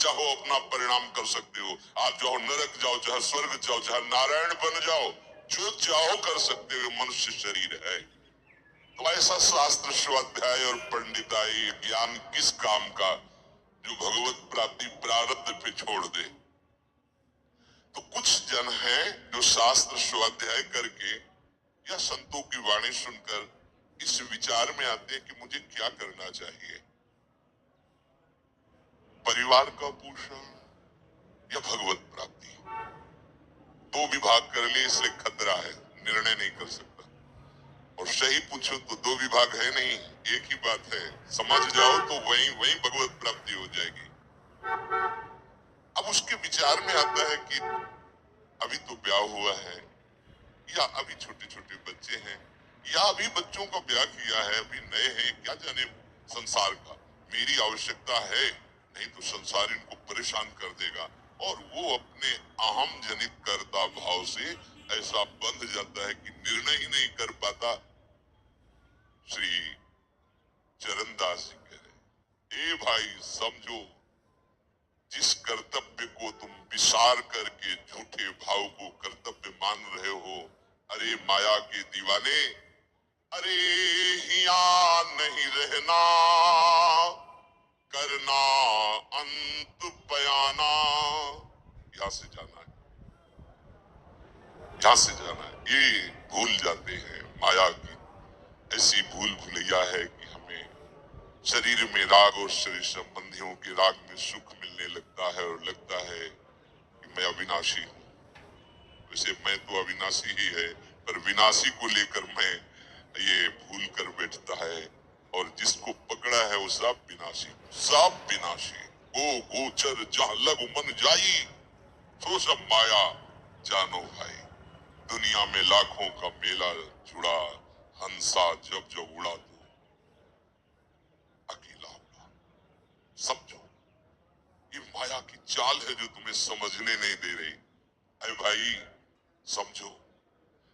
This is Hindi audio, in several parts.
चाहो अपना परिणाम कर सकते हो। आप चाहो नरक जाओ, चाहे स्वर्ग जाओ, चाहे नारायण बन जाओ, जो चाहो कर सकते हो। मनुष्य शरीर है तो ऐसा शास्त्र स्वाध्याय और पंडिताई ज्ञान किस काम का जो भगवत प्राप्ति प्रारब्ध पे छोड़ दे। तो कुछ जन हैं जो शास्त्र स्वाध्याय करके या संतों की वाणी सुनकर इस विचार में आते हैं कि मुझे क्या करना चाहिए, परिवार का पोषण या भगवत प्राप्ति। दो विभाग कर लिए इसलिए खतरा है, निर्णय नहीं कर सकता। और सही पूछो तो दो विभाग है नहीं, एक ही बात है। समझ जाओ तो वही भगवत प्राप्ति हो जाएगी। अब उसके विचार में आता है कि अभी तो ब्याह हुआ है, या अभी छोटे छोटे बच्चे हैं, या अभी बच्चों का ब्याह किया है, अभी नए हैं, क्या जाने संसार का मेरी आवश्यकता है, नहीं तो संसार इनको परेशान कर देगा। और वो अपने अहम जनित कर्ता भाव से ऐसा बंध जाता है कि निर्णय ही नहीं कर पाता। श्री चरणदास जी कह रहे, ए भाई समझो, जिस कर्तव्य को तुम विसार करके झूठे भाव को कर्तव्य मान रहे हो, अरे माया के दीवाने, अरे हिया नहीं रहना, करना अंत बयाना। यहां से जाना है, यहां से जाना है। ये भूल जाते हैं माया की ऐसी भूल भुलैया है कि हमें शरीर में राग और शरीर संबंधियों के राग में सुख मिलने लगता है और लगता है कि मैं अविनाशी हूँ। वैसे मैं तो अविनाशी ही है, पर विनाशी को लेकर मैं ये भूल कर बैठता है। और जिसको पकड़ा है वो सब विनाशी, सब विनाशी। गो गोचर जहाँ लग मन जाई, सो सब माया जानो भाई। दुनिया में लाखों का मेला जुड़ा, हंसा जब जब उड़ा तो अकेला उड़ा। समझो, ये माया की चाल है जो तुम्हें समझने नहीं दे रही। अरे भाई समझो,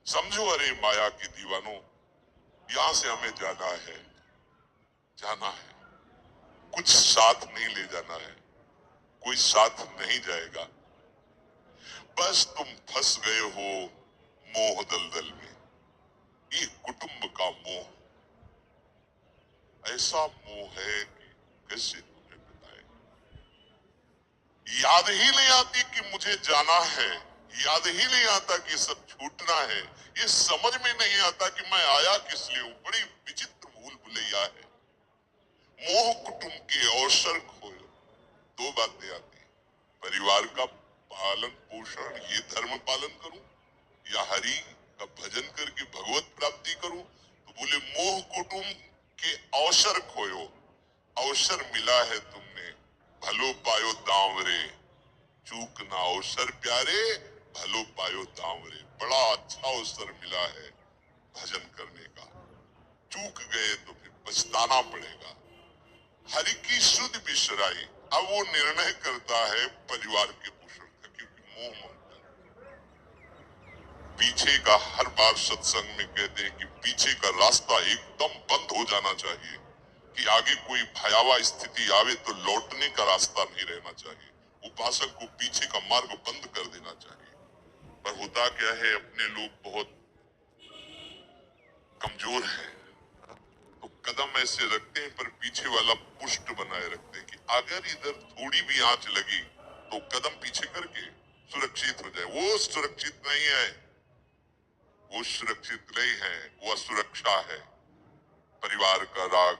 समझो, अरे माया की दीवानों, यहां से हमें जाना है, जाना है। कुछ साथ नहीं ले जाना है, कोई साथ नहीं जाएगा। बस तुम फंस गए हो मोह दलदल में। ये कुटुंब का मोह ऐसा मोह है कि कैसे तुम्हें बताए। याद ही नहीं आती कि मुझे जाना है, याद ही नहीं आता कि सब छूटना है। ये समझ में नहीं आता कि मैं आया किस लिए हूं। बड़ी विचित्र भूल भुलैया है। मोह कुटुंब के अवसर खोए, दो बातें आती हैं, परिवार का पालन पोषण, ये धर्म पालन करूं, या हरि का भजन करके भगवत प्राप्ति करूं। तो बोले मोह कुटुंब के अवसर खोयो, अवसर मिला है तुमने, भलो पायो दांवरे, चूक ना अवसर प्यारे, भलो पायो दांवरे। बड़ा अच्छा अवसर मिला है भजन करने का, चूक गए तो फिर पछताना पड़ेगा। हरि की शुद्ध बिसराई। अब वो निर्णय करता है परिवार के पोषण का, क्योंकि मोह ममता पीछे का, हर बार सत्संग में कहते हैं कि पीछे का रास्ता एकदम बंद हो जाना चाहिए, कि आगे कोई भयावह स्थिति आवे तो लौटने का रास्ता नहीं रहना चाहिए। उपासक को पीछे का मार्ग बंद कर देना चाहिए। पर होता क्या है, अपने लोग बहुत कमजोर हैं, तो कदम ऐसे रखते हैं पर पीछे वाला पुष्ट बनाए रखते हैं कि अगर इधर थोड़ी भी आंच लगी तो कदम पीछे करके सुरक्षित हो जाए। वो सुरक्षित नहीं है, वो सुरक्षित नहीं है, वो असुरक्षा है। परिवार का राग,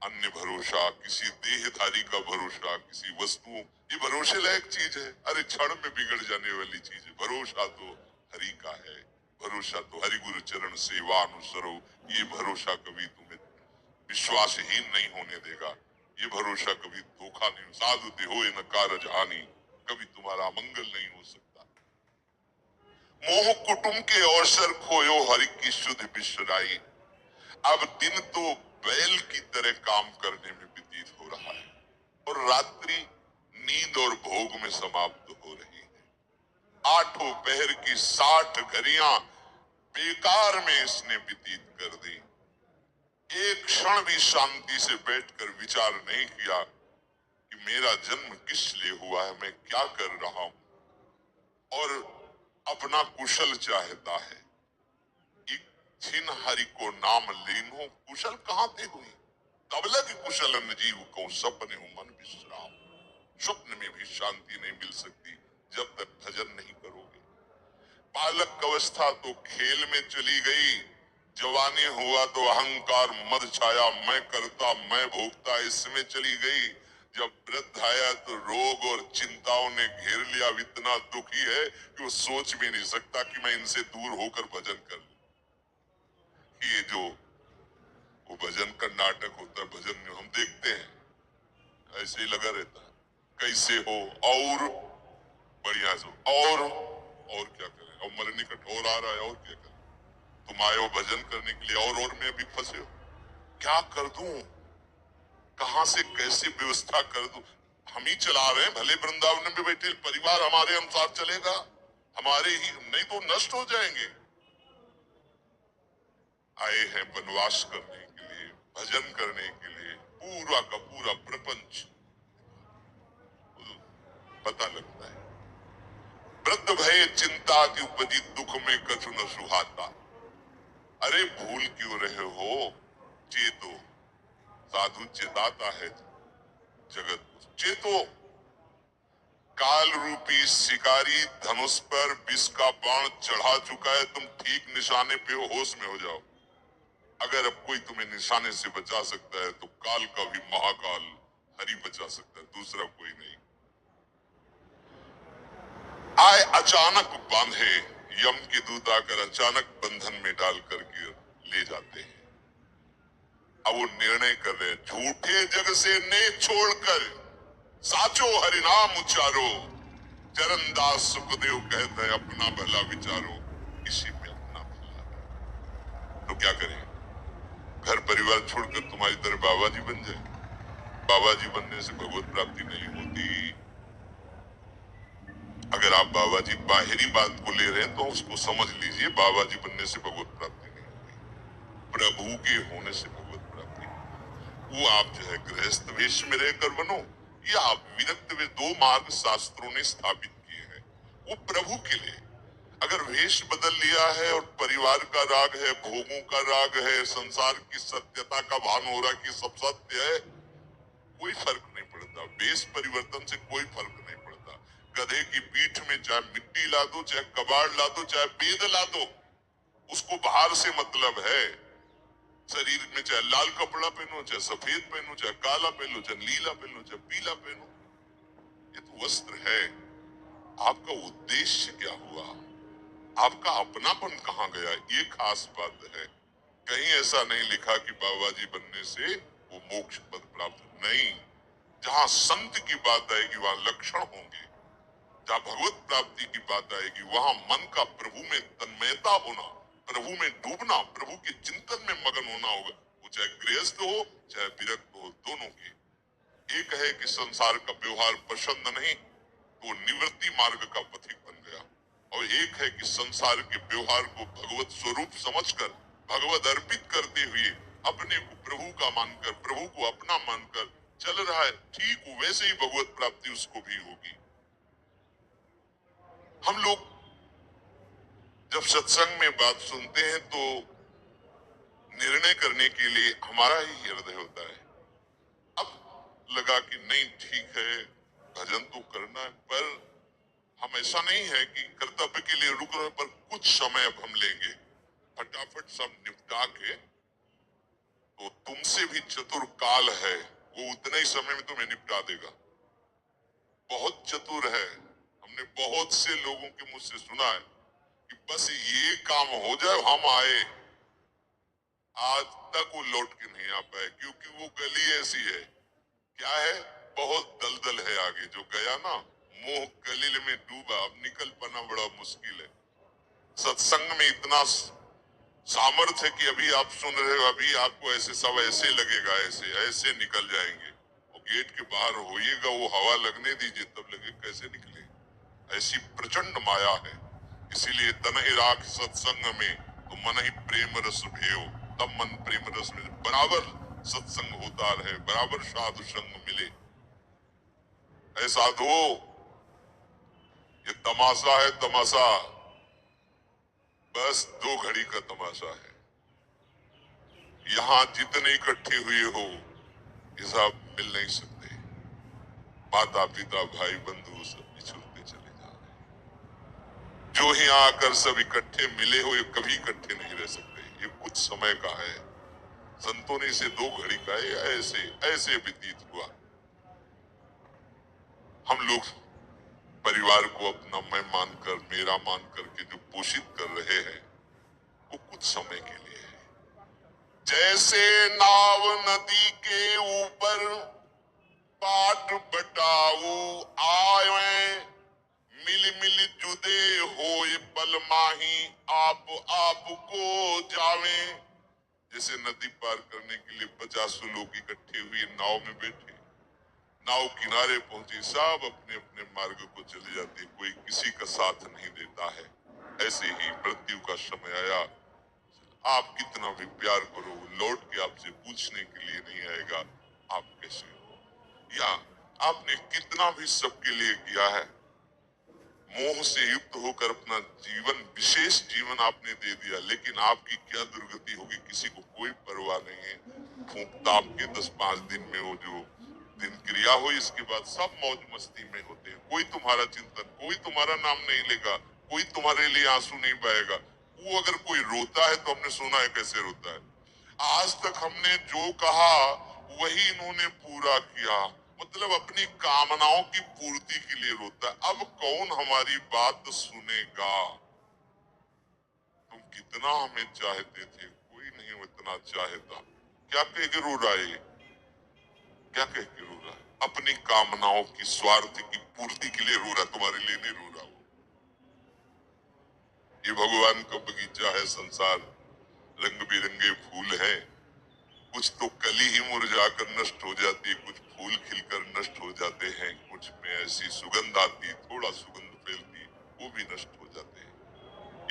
अन्य भरोसा, किसी देहधारी का भरोसा, किसी वस्तु, ये भरोसे लायक चीज है, अरे क्षण में बिगड़ जाने वाली चीज है। भरोसा तो हरि का है, भरोसा तो हरि गुरु चरण सेवा अनुसरो। ये भरोसा कभी तुम्हें विश्वासहीन नहीं होने देगा। ये भरोसा कभी धोखा नहीं, साधु देहो न कारज हानि, कभी तुम्हारा मंगल नहीं हो सकता। मोह कुटुंब के अवसर खोयो, हरि की शुद्ध बिसराई। अब दिन तो बैल की तरह काम करने में व्यतीत हो रहा है और रात्रि नींद और भोग में समाप्त हो रही है। आठों पहर की 60 घड़ियां बेकार में इसने व्यतीत कर दी। एक क्षण भी शांति से बैठकर विचार नहीं किया कि मेरा जन्म किस लिए हुआ है, मैं क्या कर रहा हूं, और अपना कुशल चाहता है। एक छिन हरि को नाम लीनो, कुशल कहां थे हुई, तब लग कुशल न जीव को सपने हो मन विश्राम। स्वप्न में भी शांति नहीं मिल सकती जब तक भजन नहीं करोगे। बालक अवस्था तो खेल में चली गई, जवानी हुआ तो अहंकार मद छाया, मैं करता मैं भोगता इसमें चली गई। जब वृद्ध आया तो रोग और चिंताओं ने घेर लिया, इतना दुखी है कि वो सोच भी नहीं सकता कि मैं इनसे दूर होकर भजन कर लूं। ये जो वो भजन का नाटक होता है, भजन में हम देखते हैं ऐसे ही लगा रहता है, कैसे हो और बढ़िया सो और क्या करें, और मरने का ठोर आ रहा है, और क्या करें, तुम आए हो भजन करने के लिए और में अभी फंसे हो, क्या कर दूं, कहां से कैसे व्यवस्था कर दूं। हम ही चला रहे हैं, भले वृंदावन में बैठे परिवार हमारे अनुसार चलेगा, हमारे ही, नहीं तो नष्ट हो जाएंगे। आए हैं वनवास करने के लिए, भजन करने के लिए, पूरा का पूरा प्रपंच पता लगता है। वृद्ध भय चिंता की उपजी, दुख में कछु न सुहाता। अरे भूल क्यों रहे हो, चेतो, साधु चेताता है जगत को, चेतो। काल रूपी शिकारी धनुष पर विष का बाण चढ़ा चुका है, तुम ठीक निशाने पे हो, होश में हो जाओ। अगर अब कोई तुम्हें निशाने से बचा सकता है तो काल का भी महाकाल हरि बचा सकता है, दूसरा कोई नहीं। आए अचानक बांधे, यम के दूत आकर अचानक बंधन में डाल करके ले जाते हैं। अब वो निर्णय कर रहे, झूठे जग से ने छोड़कर साचो हरिनाम उचारो। चरणदास सुखदेव कहते हैं अपना भला विचारो, इसी में अपना भला है। तो क्या करें, घर परिवार छोड़कर तुम्हारी तरह बाबा जी बन जाए। बाबा जी बनने से भगवत प्राप्ति नहीं होती। अगर आप बाबा जी बाहरी बात को ले रहे हैं तो उसको समझ लीजिए, बाबा जी बनने से भगवत प्राप्ति नहीं होती, प्रभु के होने से भगवत प्राप्ति। वो आप जो है गृहस्थ वेश में रहकर बनो, या आप विरक्त वे, दो मार्ग शास्त्रों ने स्थापित किए हैं, वो प्रभु के लिए। अगर वेश बदल लिया है और परिवार का राग है, भोगों का राग है, संसार की सत्यता का भान हो रहा कि सब सत्य है, कोई फर्क नहीं पड़ता। वेश परिवर्तन से कोई फर्क नहीं पड़ता। गधे की पीठ में चाहे मिट्टी ला दो, चाहे कबाड़ ला दो, चाहे बेद ला दो, उसको बाहर से मतलब है। शरीर में चाहे लाल कपड़ा पहनो, चाहे सफेद पहनो, चाहे काला पहनो, चाहे नीला पहनो, चाहे पीला पहनो, ये तो वस्त्र है। आपका उद्देश्य क्या हुआ, आपका अपनापन कहाँ गया, ये खास बात है। कहीं ऐसा नहीं लिखा कि बाबा जी बनने से वो मोक्ष पद प्राप्त, नहीं। जहाँ संत की बात आएगी वहाँ लक्षण होंगे, जहाँ भगवत प्राप्ति की बात आएगी वहाँ मन का प्रभु में तन्मयता होना, प्रभु में डूबना, प्रभु के चिंतन में मगन होना होगा। वो चाहे गृहस्थ हो चाहे विरक्त हो, दोनों के। एक है कि संसार का व्यवहार पसंद नहीं तो निवृत्ति मार्ग का पथिक बन गया, और एक है कि संसार के व्यवहार को भगवत स्वरूप समझकर, भगवत अर्पित करते हुए अपने को प्रभु का मानकर, प्रभु को अपना मानकर चल रहा है, ठीक वैसे ही भगवत प्राप्ति उसको भी होगी। हम लोग जब सत्संग में बात सुनते हैं तो निर्णय करने के लिए हमारा ही हृदय होता है। अब लगा कि नहीं ठीक है, भजन तो करना है, पर हम ऐसा नहीं है कि कर्तव्य के लिए रुक रहे, पर कुछ समय अब हम लेंगे, फटाफट सब निपटा के। तो तुमसे भी चतुर काल है, वो उतने ही समय में तुम्हें निपटा देगा। बहुत चतुर है, हमने बहुत से लोगों के मुंह से सुना है कि बस ये काम हो जाए हम आए, आज तक वो लौट के नहीं आ पाए, क्योंकि वो गली ऐसी है, क्या है, बहुत दलदल है आगे। जो गया ना, मोह कलिल में डूबा, अब निकल पाना बड़ा मुश्किल है। सत्संग में इतना सामर्थ्य है कि अभी आप सुन रहे हो, अभी आपको ऐसे सब ऐसे लगेगा, ऐसे ऐसे निकल जाएंगे, और गेट के बाहर होइएगा, वो हवा लगने दीजिए, तब लगे कैसे निकले। ऐसी प्रचंड माया है। इसीलिए तन ही राख सत्संग में तो मन ही प्रेम रस भेव, तब मन प्रेम रस में बराबर सत्संग होता रहे, बराबर साधु संग मिले। ऐ साधो, ये तमाशा है तमाशा, बस 2 घड़ी का तमाशा है। यहां जितने इकट्ठे हुए हो ये सब मिल नहीं सकते। माता पिता भाई बंधु सब बिछुड़ते चले जा रहे। जो ही आकर सब इकट्ठे मिले हो ये कभी इकट्ठे नहीं रह सकते। ये कुछ समय का है। संतों ने इसे 2 घड़ी का ऐसे ऐसे व्यतीत हुआ। हम लोग परिवार को अपना मैं मानकर मेरा मानकर के जो पोषित कर रहे हैं वो कुछ समय के लिए है। जैसे नाव नदी के ऊपर पाट बटाऊ आए, मिल मिल जुदे होए पल माही आप को जावे। जैसे नदी पार करने के लिए 50 लोग इकट्ठे हुए नाव में बैठे, नाव किनारे पहुंची, सब अपने अपने मार्ग को चले जाते, कोई किसी का साथ नहीं देता है। ऐसे ही मृत्यु का समय आया। आप कितना भी प्यार करो, लौट के आपसे पूछने के लिए नहीं आएगा आप कैसे हो, या आपने कितना भी सबके लिए किया है, मोह से युक्त होकर अपना जीवन विशेष जीवन आपने दे दिया, लेकिन आपकी क्या दुर्गति होगी किसी को कोई परवाह नहीं है। फूंकता आपके 10-5 दिन में वो जो दिन क्रिया हो, इसके बाद सब मौज मस्ती में होते हैं। कोई तुम्हारा चिंतन, कोई तुम्हारा नाम नहीं लेगा, कोई तुम्हारे लिए आंसू नहीं बहेगा। वो अगर कोई रोता है तो हमने सुना है कैसे रोता है। आज तक हमने जो कहा वही इन्होंने पूरा किया, मतलब अपनी कामनाओं की पूर्ति के लिए रोता है। अब कौन हमारी बात सुनेगा। तुम कितना हमें चाहते थे, कोई नहीं इतना चाहता। क्या कह के रो रहा है, क्या कह के रो रहा है, अपनी कामनाओं की स्वार्थ की पूर्ति के लिए रो रहा, तुम्हारे लिए नहीं रो रहा। वो ये भगवान का बगीचा है संसार, रंग बिरंगे फूल हैं। कुछ तो कली ही मुरझाकर नष्ट हो जाती है, कुछ फूल खिलकर नष्ट हो जाते हैं, कुछ में ऐसी सुगंध आती, थोड़ा सुगंध फैलती, वो भी नष्ट हो जाते हैं।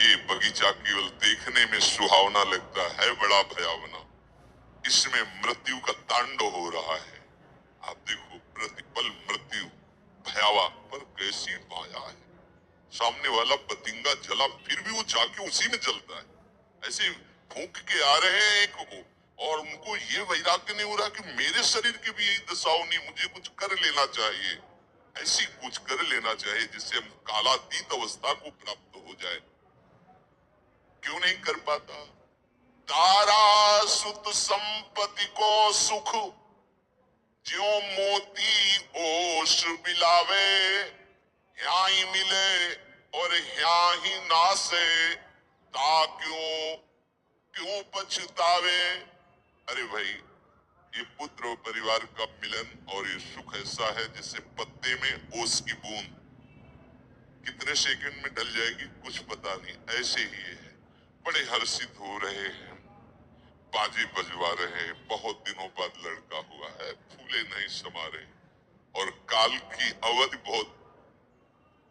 ये बगीचा केवल देखने में सुहावना लगता है बड़ा भयावना। इसमें मृत्यु का तांडव हो रहा है। आप देखो प्रतिपल मृत्यु भयावह, पर कैसी माया है। सामने वाला पतिंगा जला फिर भी वो जाके उसी में जलता है। ऐसे फूंक के आ रहे हैं एक को, और उनको ये वैराग्य नहीं हो रहा कि मेरे शरीर की भी यही दशा होनी, मुझे कुछ कर लेना चाहिए, ऐसी कुछ कर लेना चाहिए जिससे हम कालातीत अवस्था को प्राप्त हो जाए। क्यों नहीं कर पाता। तारा सुत संपत्ति को सुख, ज्यो मोती ओष बिलावे, यहाँ ही मिले और यहाँ ही नासे, ता क्यों पछतावे। अरे भाई, ये पुत्र और परिवार का मिलन और ये सुख ऐसा है जैसे पत्ते में ओस की बूंद, कितने सेकंड में ढल जाएगी कुछ पता नहीं, ऐसे ही है। बड़े हर्षित हो रहे हैं, बाजे बजवा रहे हैं, बहुत दिनों बाद लड़का हुआ है, फूले नहीं समा रहे, और काल की अवधि बहुत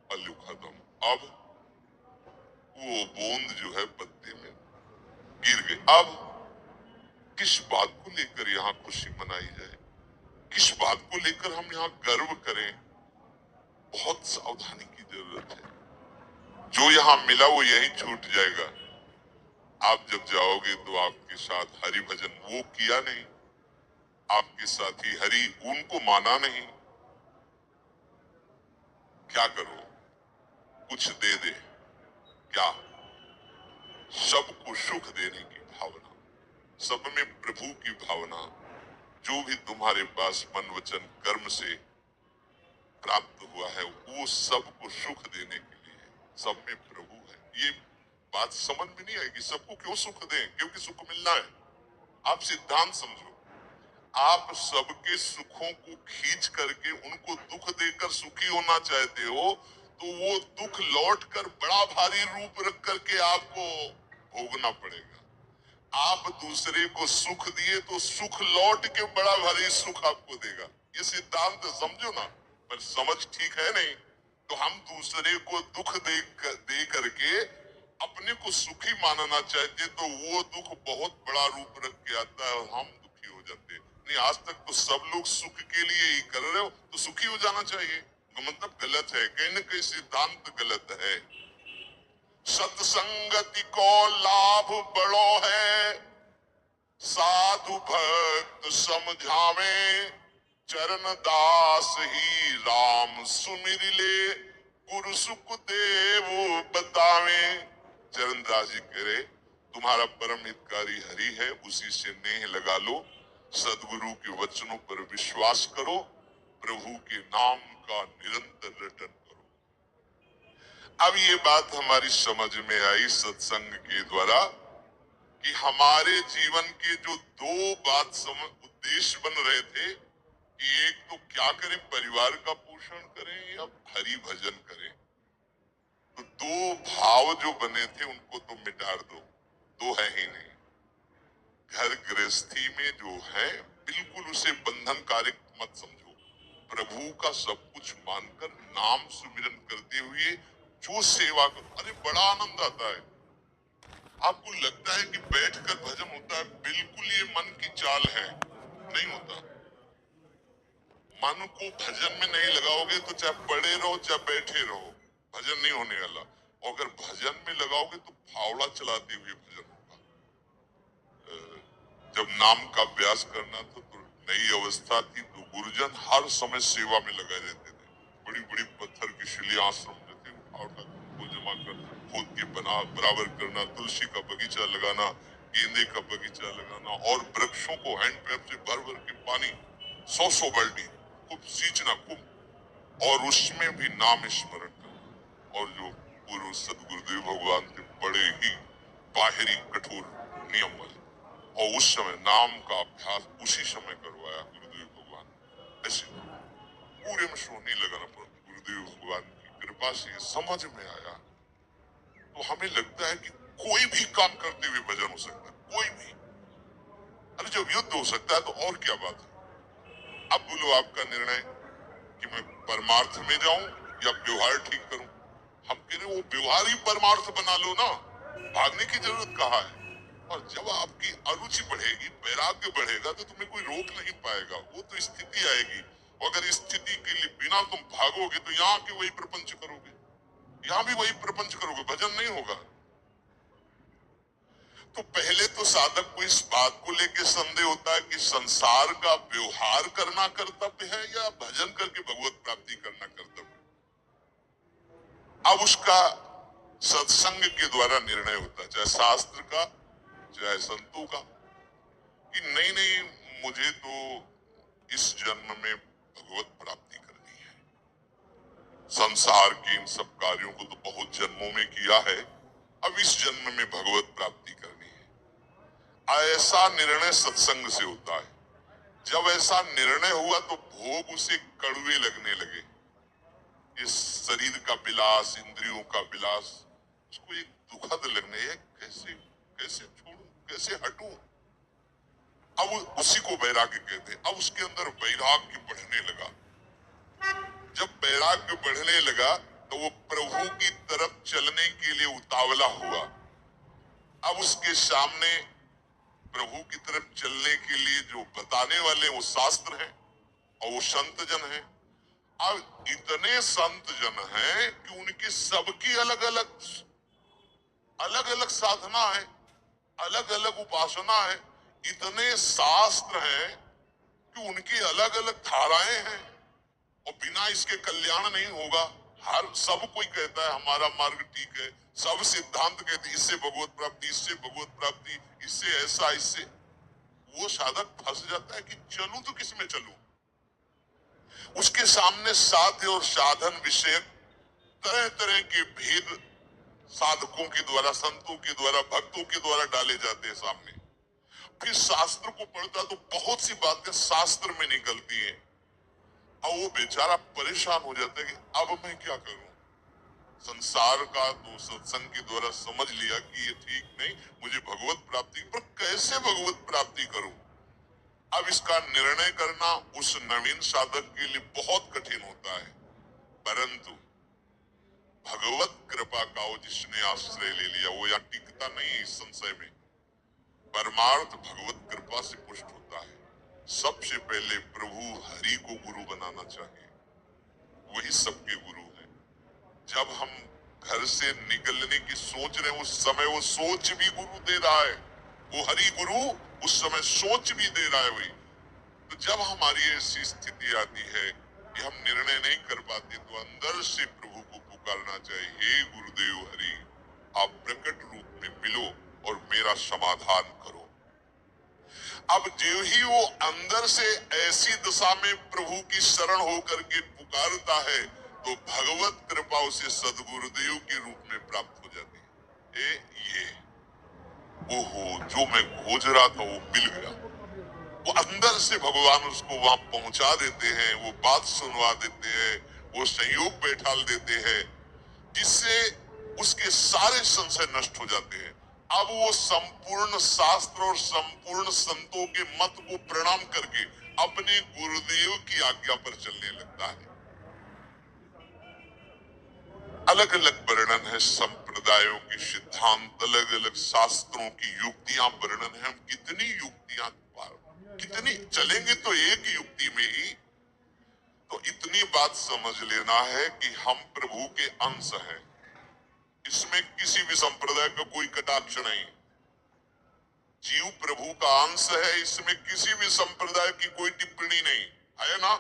अलू खत्म। अब वो बूंद जो है पत्ते में गिर गई। अब किस बात को लेकर यहाँ खुशी मनाई जाए, किस बात को लेकर हम यहाँ गर्व करें, बहुत सावधानी की जरूरत है। जो यहाँ मिला वो यही छूट जाएगा। आप जब जाओगे तो आपके साथ हरि भजन वो किया नहीं, आपके साथी हरि उनको माना नहीं, क्या करो, कुछ दे दे, क्या, सबको सुख देने की भावना, सब में प्रभु की भावना, जो भी तुम्हारे पास मन वचन कर्म से प्राप्त हुआ है वो सबको सुख देने के लिए है, सब में प्रभु है। ये बात समझ में नहीं आएगी, सबको क्यों सुख दें, क्योंकि सुख मिलना है। आप सिद्धांत समझो, आप सबके सुखों को खींच करके उनको दुख देकर सुखी होना चाहते हो, तो वो दुख लौट कर बड़ा भारी रूप रख करके आपको भोगना पड़ेगा। आप दूसरे को सुख दिए तो सुख लौट के बड़ा भारी सुख आपको देगा। ये सिद्धांत समझो ना, पर समझ ठीक है नहीं, तो हम दूसरे को दुख दे करके अपने को सुखी मानना चाहते, तो वो दुख बहुत बड़ा रूप रख के आता है और हम दुखी हो जाते। नहीं, आज तक तो सब लोग सुख के लिए ही कर रहे हो, तो सुखी हो जाना चाहिए। मतलब गलत है, कहीं न कहीं सिद्धांत गलत है। सत्संगति को लाभ बड़ो है, साधु भक्त समझावे, चरण दास ही राम सुमिर ले, गुरु सुख देव बतावे। चरण दास जी कह रहे, तुम्हारा परम हितकारी हरि है, उसी से नेह लगा लो, सदगुरु के वचनों पर विश्वास करो, प्रभु के नाम का निरंतर रटन करो। अब ये बात हमारी समझ में आई सत्संग के द्वारा कि हमारे जीवन के जो दो उद्देश्य बन रहे थे कि एक तो क्या करें, परिवार का पोषण करें या हरि भजन करें, तो दो भाव जो बने थे उनको तो मिटा दो, दो है ही नहीं। घर गृहस्थी में जो है बिल्कुल उसे बंधनकारक मत समझो, प्रभु का सब कुछ मानकर नाम सुमिरन करते हुए जो सेवा करो। अरे बड़ा आनंद आता है। आपको लगता है कि बैठकर भजन होता है, बिल्कुल ये मन की चाल है, नहीं होता। मन को भजन में नहीं लगाओगे तो चाहे पड़े रहो चाहे बैठे रहो, भजन नहीं होने वाला। और अगर भजन में लगाओगे तो फावड़ा चलाते हुए भजन होगा। जब नाम का अभ्यास करना था तो नई अवस्था थी, तो गुरुजन हर समय सेवा में लगे रहते थे। बड़ी बड़ी पत्थर की शिला आश्रम रहते, वो जमा कर खोद के बना बराबर करना, तुलसी का बगीचा लगाना, गेंदे का बगीचा लगाना, और वृक्षों को हैंड पैप से भर भर के पानी 100 बाल्टी खूब सींचना खूब, और उसमें भी नाम स्मरण करना। और जो पूर्व सदगुरुदेव भगवान थे बड़े ही बाहरी कठोर नियम वाले, और उस समय नाम का अभ्यास उसी समय करवाया गुरुदेव भगवान। ऐसे पूरे में सोने लगाना पड़ा। गुरुदेव भगवान की कृपा से समझ में आया। तो हमें लगता है कि कोई भी काम करते हुए भजन हो सकता है, कोई भी। अरे जब युद्ध हो सकता है तो और क्या बात है। अब बोलो आपका निर्णय कि मैं परमार्थ में जाऊं या व्यवहार ठीक करूं। हम कह रहे वो व्यवहार ही परमार्थ बना लो ना, भागने की जरूरत कहाँ है। और जब आपकी अरुचि बढ़ेगी, वैराग्य बढ़ेगा, तो तुम्हें कोई रोक नहीं पाएगा। वो तो स्थिति आएगी, अगर स्थिति के लिए बिना तुम भागोगे तो यहाँ के वही प्रपंच करोगे, यहाँ भी वही प्रपंच करोगे, भजन नहीं होगा। तो पहले तो साधक को इस बात को लेकर संदेह होता है कि संसार का व्यवहार करना कर्तव्य है या भजन करके भगवत प्राप्ति करना कर्तव्य। अब उसका सत्संग के द्वारा निर्णय होता है, चाहे शास्त्र का चाहे संतों का, कि नहीं नहीं मुझे तो इस जन्म में भगवत प्राप्ति करनी है। संसार के इन सब कार्यों को तो बहुत जन्मों में किया है, अब इस जन्म में भगवत प्राप्ति करनी है। ऐसा निर्णय सत्संग से होता है। जब ऐसा निर्णय हुआ तो भोग उसे कड़वे लगने लगे। इस शरीर का विलास, इंद्रियों का विलास उसको एक दुखद लगने, कैसे कैसे छोड़ूं, कैसे हटूं। अब उसी को वैराग्य कहते हैं। अब उसके अंदर वैराग्य बढ़ने लगा। जब वैराग्य बढ़ने लगा तो वो प्रभु की तरफ चलने के लिए उतावला हुआ। अब उसके सामने प्रभु की तरफ चलने के लिए जो बताने वाले वो शास्त्र हैं और वो संत जन हैं। अब इतने संत जन हैं कि उनकी सबकी अलग अलग साधना है, अलग अलग उपासना है। इतने शास्त्र हैं कि उनकी अलग अलग धाराएं हैं, और बिना इसके कल्याण नहीं होगा। हर सब कोई कहता है हमारा मार्ग ठीक है, सब सिद्धांत कहते हैं इससे भगवत प्राप्ति, इससे भगवत प्राप्ति, इससे ऐसा, इससे। वो साधक फंस जाता है कि चलूं तो किसमें चलूं। उसके सामने साध्य और साधन विषय तरह तरह के भेद साधकों के द्वारा, संतों के द्वारा, भक्तों के द्वारा डाले जाते हैं सामने। फिर शास्त्र को पढ़ता तो बहुत सी बातें शास्त्र में निकलती हैं, और वो बेचारा परेशान हो जाता है कि अब मैं क्या करूं। संसार का तो सत्संग के द्वारा समझ लिया कि ये ठीक नहीं, मुझे भगवत प्राप्ति, पर कैसे भगवत प्राप्ति करूं। अब इसका निर्णय करना उस नवीन साधक के लिए बहुत कठिन होता है। परंतु भगवत कृपा का वो जिसने आश्रय ले लिया वो यहाँ टिकता नहीं है इस संशय में। परमार्थ भगवत कृपा से पुष्ट होता है। सबसे पहले प्रभु हरि को गुरु बनाना चाहिए, वही सबके गुरु है। जब हम घर से निकलने की सोच रहे हैं उस समय वो सोच भी गुरु दे रहा है, वो हरि गुरु उस समय सोच भी दे रहा है वही। तो जब हमारी ऐसी स्थिति आती है कि हम निर्णय नहीं कर पाते तो अंदर से प्रभु को पुकारना चाहिए, हे गुरुदेव हरि, आप प्रकट रूप में मिलो और मेरा समाधान करो। अब जो ही वो अंदर से ऐसी दशा में प्रभु की शरण होकर के पुकारता है तो भगवत कृपा उसे सदगुरुदेव के रूप में प्राप्त हो जाती है। ये ओहो, जो मैं खोज रहा था वो मिल गया। वो अंदर से भगवान उसको वहां पहुंचा देते हैं, वो बात सुनवा देते हैं, वो संयोग बैठाल देते हैं, जिससे उसके सारे संशय नष्ट हो जाते हैं। अब वो संपूर्ण शास्त्र और संपूर्ण संतों के मत को प्रणाम करके अपने गुरुदेव की आज्ञा पर चलने लगता है। अलग अलग वर्णन है संप्रदायों के सिद्धांत, अलग अलग शास्त्रों की युक्तियां वर्णन है। हम कितनी युक्तियां कितनी चलेंगे तो एक युक्ति में ही। तो इतनी बात समझ लेना है कि हम प्रभु के अंश हैं, इसमें किसी भी संप्रदाय का कोई कटाक्ष नहीं। जीव प्रभु का अंश है, इसमें किसी भी संप्रदाय की कोई टिप्पणी नहीं है ना।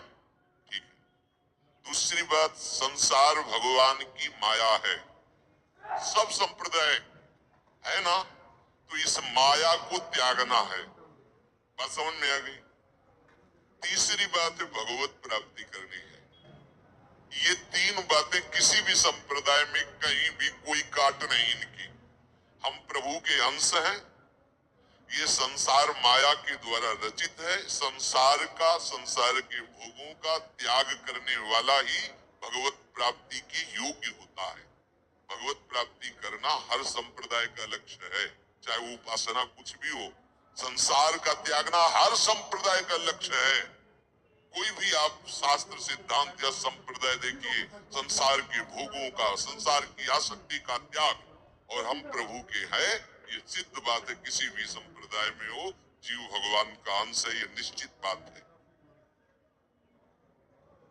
ठीक है। दूसरी बात, संसार भगवान की माया है, सब संप्रदाय है ना। तो इस माया को त्यागना है, बात समझ में आ गई। तीसरी बात है भगवत प्राप्ति करनी है। ये तीन बातें किसी भी संप्रदाय में कहीं भी कोई काट नहीं इनकी। हम प्रभु के अंश हैं, ये संसार माया के द्वारा रचित है। संसार का, संसार के भोगों का त्याग करने वाला ही भगवत प्राप्ति के योग्य होता है। भगवत प्राप्ति करना हर संप्रदाय का लक्ष्य है, चाहे वो उपासना कुछ भी हो। संसार का त्यागना हर संप्रदाय का लक्ष्य है। कोई भी आप शास्त्र सिद्धांत या संप्रदाय देखिए, संसार के भोगों का, संसार की आसक्ति का त्याग, और हम प्रभु के हैं, ये सिद्ध बात है। किसी भी संप्रदाय में हो, जीव भगवान का अंश है, ये निश्चित बात है।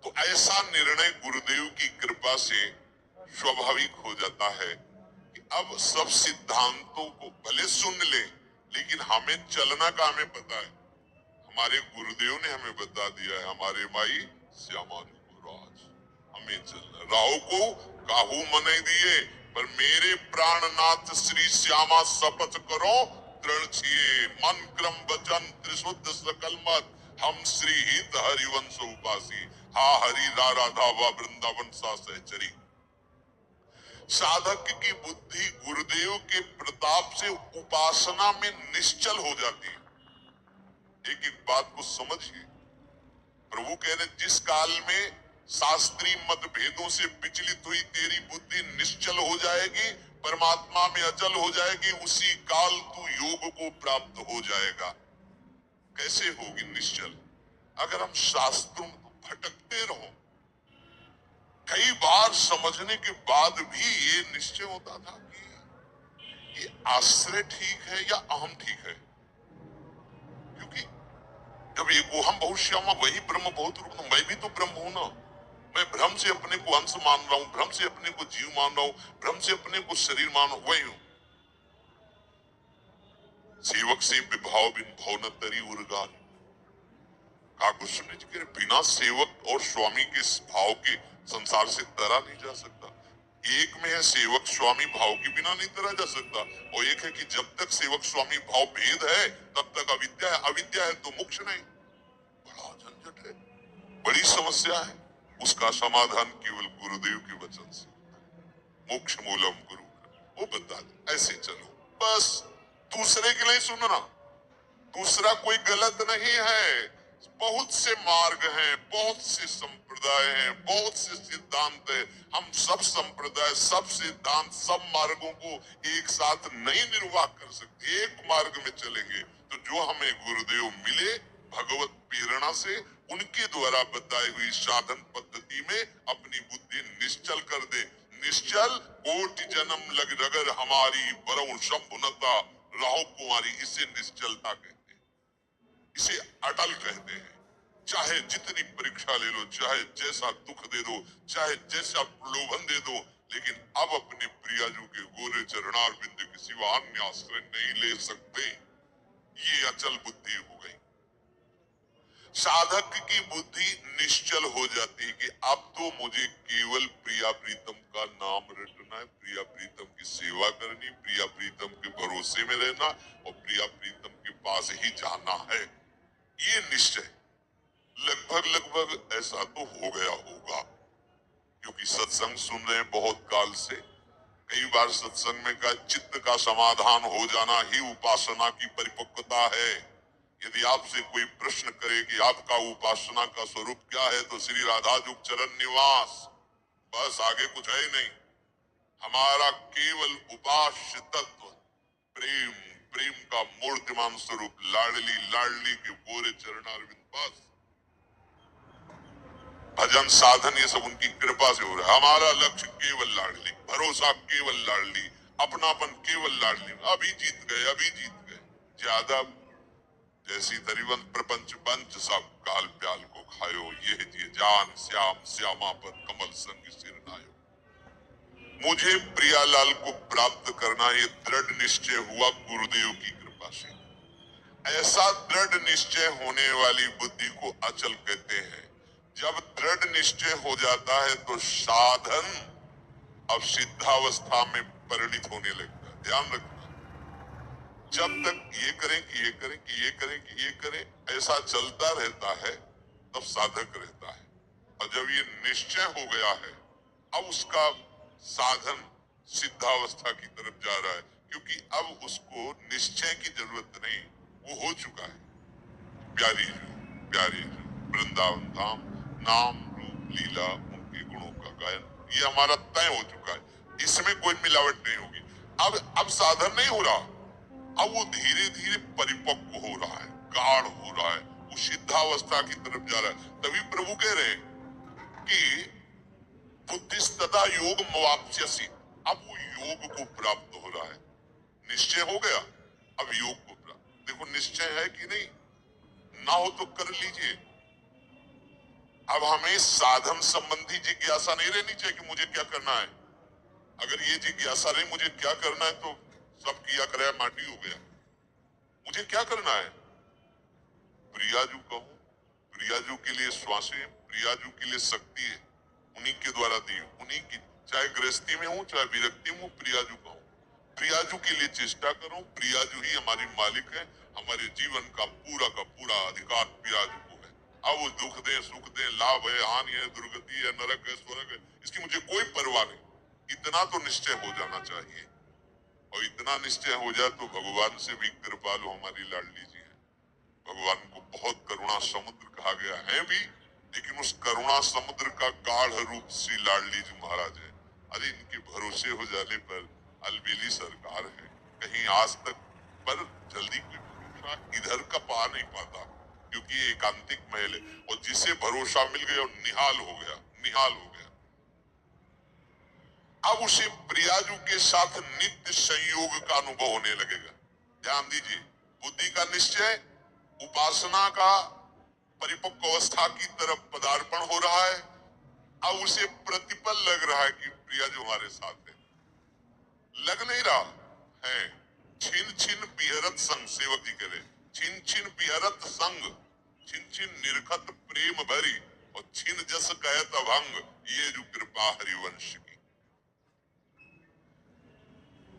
तो ऐसा निर्णय गुरुदेव की कृपा से स्वाभाविक हो जाता है कि अब सब सिद्धांतों को भले सुन ले, लेकिन हमें चलना का हमें पता है। हमारे गुरुदेव ने हमें बता दिया है, हमारे माई श्यामा राज, हमें चलना। राहु को काहू मने दिए, पर मेरे प्राणनाथ श्री श्यामा शपथ करो दृढ़ छिए, मन क्रम वचन त्रिशुद्ध सकल मत, हम श्री हित हरिवंश उपासी, हा हरि रा राधा वा वृंदावन सा सहचरी। साधक की बुद्धि गुरुदेव के प्रताप से उपासना में निश्चल हो जाती है। एक एक बात को समझिए। प्रभु कह रहे, जिस काल में शास्त्रीय मतभेदों से विचलित हुई तेरी बुद्धि निश्चल हो जाएगी, परमात्मा में अचल हो जाएगी, उसी काल तू योग को प्राप्त हो जाएगा। कैसे होगी निश्चल? अगर हम शास्त्रों में भटकते रहो, कई बार समझने के बाद भी ये निश्चय होता था कि ये आश्रय ठीक है या अहम ठीक है। क्योंकि जब एक हम बहुत श्यामा वही ब्रह्म बहुत रूप, मैं भी तो ब्रह्म हूं ना। मैं भ्रम से अपने को अंश मान रहा हूं, भ्रम से अपने को जीव मान रहा हूं, भ्रम से अपने को शरीर मान रहा हूं, वही हूं। सेवक से विभाव बिन भाव न तरी उर्गान, काकुशने जी, बिना सेवक और स्वामी के भाव के संसार से तरा नहीं जा सकता। एक में है सेवक स्वामी भाव के बिना नहीं तरा जा सकता, और एक है कि जब तक सेवक स्वामी भाव भेद है तब तक अविद्या है, अविद्या है तो मोक्ष नहीं। बड़ा झंझट है, बड़ी समस्या है। उसका समाधान केवल गुरुदेव के वचन से, मोक्ष मूलम गुरु, वो बता दे। ऐसे चलो बस, दूसरे के लिए सुनना, दूसरा कोई गलत नहीं है। बहुत से मार्ग हैं, बहुत से संप्रदाय हैं, बहुत से सिद्धांत है। हम सब संप्रदाय, सब सिद्धांत, सब मार्गों को एक साथ नहीं निर्वाह कर सकते। एक मार्ग में चलेंगे तो जो हमें गुरुदेव मिले भगवत प्रेरणा से, उनके द्वारा बताई हुई साधन पद्धति में अपनी बुद्धि निश्चल कर दे। निश्चल कोटि जन्म लग रगर हमारी, बरऊ शंभुनता राहु कुमारी, इसे निश्चलता कहते हैं। इसे अटल कहते हैं। चाहे जितनी परीक्षा ले लो, चाहे जैसा दुख दे दो, चाहे जैसा प्रलोभन दे दो, लेकिन अब अपने प्रियाजू के गोरे चरणार बिंदु के सिवा अन्य आश्रय नहीं ले सकते। ये अचल बुद्धि हो गई। साधक की बुद्धि निश्चल हो जाती है कि अब तो मुझे केवल प्रिया प्रीतम का नाम रटना है, प्रिया प्रीतम की सेवा करनी, प्रिया प्रीतम के भरोसे में रहना और प्रिया प्रीतम के पास ही जाना है। ये निश्चय लगभग ऐसा तो हो गया होगा, क्योंकि सत्संग सुन रहे हैं बहुत काल से। कई बार सत्संग में का चित्त का समाधान हो जाना ही उपासना की परिपक्वता है। यदि आपसे कोई प्रश्न करे कि आपका उपासना का स्वरूप क्या है, तो श्री राधा जुग चरण निवास, बस आगे कुछ है ही नहीं। हमारा केवल उपास्य तत्व प्रेम, प्रेम का मूर्तिमान स्वरूप लाडली लाडली के गोरे चरणारविंद, बस। भजन साधन ये सब उनकी कृपा से हो रहा है। हमारा लक्ष्य केवल लाडली, भरोसा केवल लाडली, अपनापन केवल लाडली। अभी जीत गए, अभी जीत गए। ज्यादा जैसी तरीवन प्रपंच पंच सब काल प्याल को खायो, ये जी जान श्याम श्यामा पर कमल संग सिर नायो। मुझे प्रियालाल को प्राप्त करना ये दृढ़ निश्चय हुआ गुरुदेव की कृपा से। ऐसा दृढ़ निश्चय होने वाली बुद्धि को अचल कहते हैं। जब दृढ़ निश्चय हो जाता है तो साधन अब सिद्धावस्था में परिणित होने लगता है। ध्यान रखना, जब तक ये करें कि ये करें कि ये करें कि ये करें ऐसा चलता रहता है, तब साधक रहता है। और जब ये निश्चय हो गया है, अब उसका साधन सिद्धावस्था की तरफ जा रहा है, क्योंकि अब उसको निश्चय की जरूरत नहीं, वो हो चुका है। प्यारी जो वृंदावन धाम, नाम रूप लीला उनके गुणों का गायन, ये हमारा तय हो चुका है। इसमें कोई मिलावट नहीं होगी। अब साधन नहीं हो रहा, अब वो धीरे धीरे परिपक्व हो रहा है, गाढ़ हो रहा है, वो सिद्धावस्था की तरफ जा रहा है। तभी प्रभु कह रहे हैं कि बुद्धिस्तदा योग मवाप्स्यसि, अब वो योग को प्राप्त हो रहा है। निश्चय हो गया, अब योग को प्राप्त। देखो निश्चय है कि नहीं, ना हो तो कर लीजिए। अब हमें साधन संबंधी जिज्ञासा नहीं रहनी चाहिए कि मुझे क्या करना है। अगर ये जिज्ञासा रही मुझे क्या करना है, तो सब किया कराया माटी हो गया। मुझे क्या करना है? प्रियाजू कहूं, प्रियाजू के लिए श्वासें, प्रियाजू के लिए शक्ति है, उन्हीं के द्वारा दी, उन्हीं की, चाहे गृहस्थी में हूं चाहे विरक्ति में हूं, प्रियाजू कहूं, प्रियाजू के लिए चेष्टा करूं। प्रियाजू ही हमारी मालिक है, हमारे जीवन का पूरा अधिकार प्रियाजू को है। अब वो दुख दे सुख दे, लाभ है हानि है, दुर्गति है, नरक है स्वर्ग है, इसकी मुझे कोई परवाह नहीं। इतना तो निश्चय हो जाना चाहिए, और इतना निश्चय हो जाए तो भगवान से भी कृपालु हमारी लाडली जी है। भगवान को बहुत करुणा समुद्र कहा गया है भी, लेकिन उस करुणा समुद्र का गाढ़ रूप श्री लाडली जी महाराज है। अरे इनके भरोसे हो जाने पर अलबेली सरकार है, कहीं आज तक, पर जल्दी कोई भरोसा इधर का पा नहीं पाता, क्योंकि ये एकांतिक महल है, और जिसे भरोसा मिल गया निहाल हो गया, निहाल हो गया। अब उसे प्रियाजू के साथ नित्य संयोग का अनुभव होने लगेगा। ध्यान दीजिए, बुद्धि का निश्चय, उपासना का परिपक्व अवस्था की तरफ पदार्पण हो रहा है। अब उसे प्रतिपल लग रहा है कि प्रियाजू हमारे साथ है। लग नहीं रहा है, छिन छिन बिहरत संग, सेवक जी कह रहे, छिन छिन बिहरत संग, छिन छिन निरखत प्रेम भरी, और छिन जस कहत अभंग, ये जो कृपा हरिवंश की।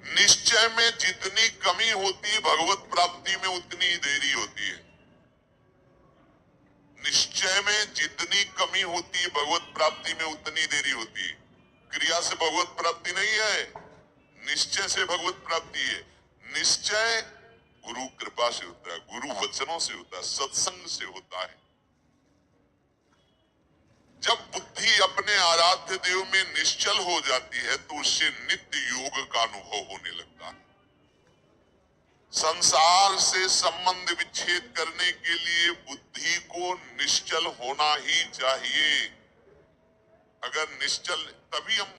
निश्चय में जितनी कमी होती है भगवत प्राप्ति में उतनी ही देरी होती है। निश्चय में जितनी कमी होती है भगवत प्राप्ति में उतनी देरी होती है। क्रिया से भगवत प्राप्ति नहीं है, निश्चय से भगवत प्राप्ति है। निश्चय गुरु कृपा से होता है, गुरु वचनों से होता है, सत्संग से होता है। जब बुद्धि अपने आराध्य देव में निश्चल हो जाती है तो उससे नित्य योग का अनुभव होने लगता है। संसार से संबंध विच्छेद करने के लिए बुद्धि को निश्चल होना ही चाहिए। अगर निश्चल, तभी हम